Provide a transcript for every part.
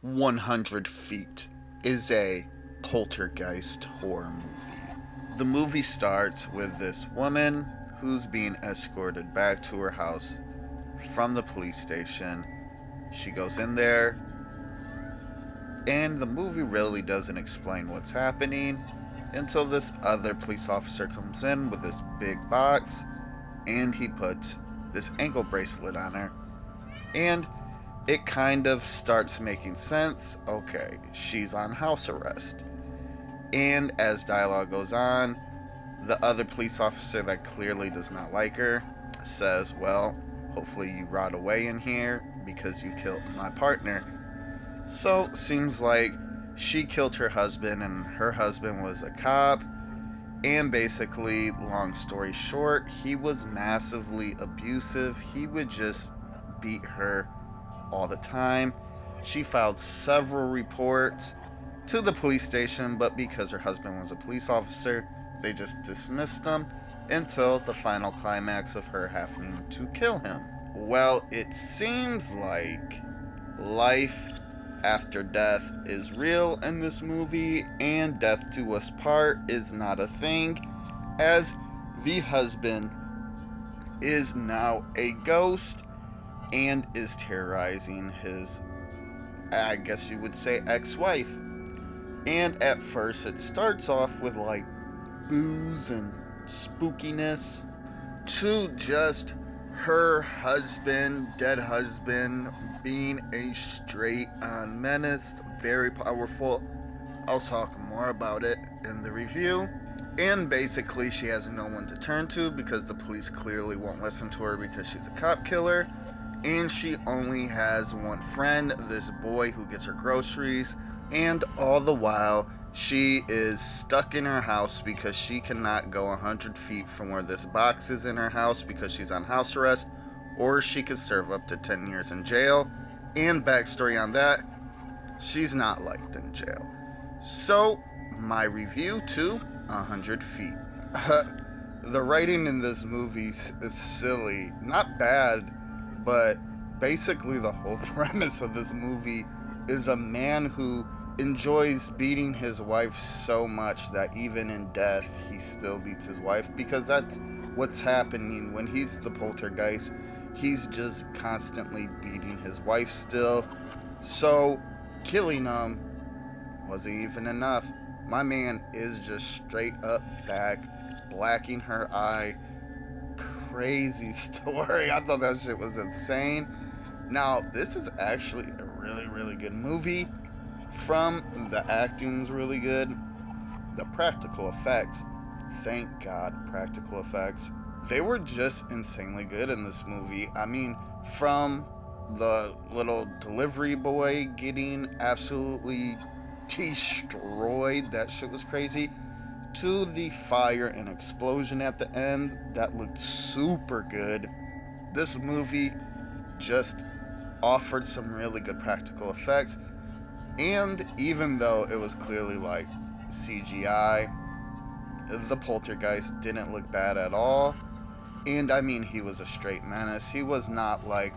100 Feet is a poltergeist horror movie. The movie starts with this woman who's being escorted back to her house from the police station. She goes in there, and the movie really doesn't explain what's happening until this other police officer comes in with this big box and he puts this ankle bracelet on her. And it kind of starts making sense. Okay, she's on house arrest. And as dialogue goes on, the other police officer that clearly does not like her says, well, hopefully you rot away in here because you killed my partner. So, seems like she killed her husband and her husband was a cop. And basically, long story short, he was massively abusive. He would just beat her all the time. She filed several reports to the police station, but because her husband was a police officer, they just dismissed them until the final climax of her having to kill him. Well, it seems like life after death is real in this movie, and death to us part is not a thing, as the husband is now a ghost and is terrorizing his, I guess you would say, ex-wife. And at first it starts off with like booze and spookiness to just her husband, dead husband, being a straight on menace, very powerful. I'll talk more about it in the review. And basically she has no one to turn to because the police clearly won't listen to her because she's a cop killer. And she only has one friend, this boy who gets her groceries. And all the while, she is stuck in her house because she cannot go 100 feet from where this box is in her house because she's on house arrest, or she could serve up to 10 years in jail. And backstory on that, she's not liked in jail. So, my review to 100 Feet. The writing in this movie is silly. Not bad, but basically the whole premise of this movie is a man who enjoys beating his wife so much that even in death he still beats his wife, because that's what's happening when he's the poltergeist. He's just constantly beating his wife still. So killing him wasn't even enough. My man is just straight up back blacking her eye. Crazy story. I thought that shit was insane. Now, this is actually a really, really good movie. From the acting's really good. The practical effects, thank God, practical effects. They were just insanely good in this movie. I mean, from the little delivery boy getting absolutely destroyed, that shit was crazy, to the fire and explosion at the end, that looked super good. This movie just offered some really good practical effects, and even though it was clearly like CGI, the poltergeist didn't look bad at all. And I mean, he was a straight menace. He was not like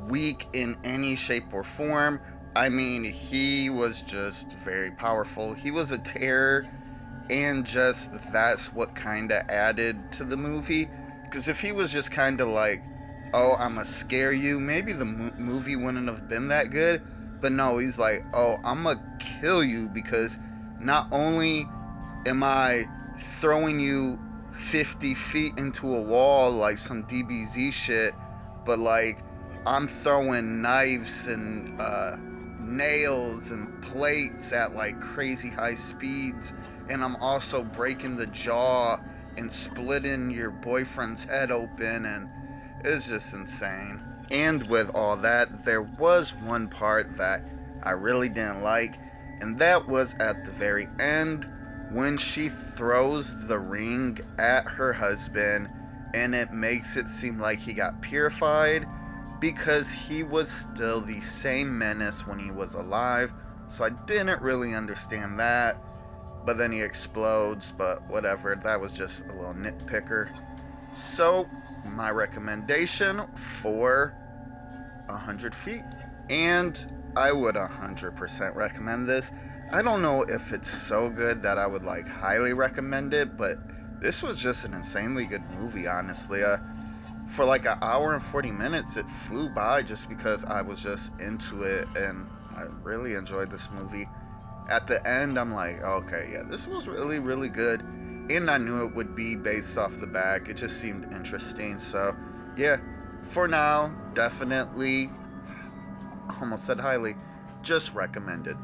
weak in any shape or form. I mean, he was just very powerful. He was a terror, and just that's what kind of added to the movie. Because if he was just kind of like, oh, I'm gonna scare you, maybe the movie wouldn't have been that good. But no, he's like, oh, I'm gonna kill you because not only am I throwing you 50 feet into a wall like some DBZ shit, but like I'm throwing knives and nails and plates at like crazy high speeds, and I'm also breaking the jaw and splitting your boyfriend's head open, and it's just insane. And with all that, there was one part that I really didn't like, and that was at the very end when she throws the ring at her husband, and it makes it seem like he got purified because he was still the same menace when he was alive. So I didn't really understand that. But then he explodes, but whatever, that was just a little nitpicker. So, my recommendation for 100 Feet. And I would 100% recommend this. I don't know if it's so good that I would like highly recommend it, but this was just an insanely good movie, honestly. For like an hour and 40 minutes, it flew by just because I was just into it and I really enjoyed this movie. At the end, I'm like, okay, yeah, this was really, really good. And I knew it would be based off the back. It just seemed interesting. So, yeah, for now, definitely, almost said highly, just recommended.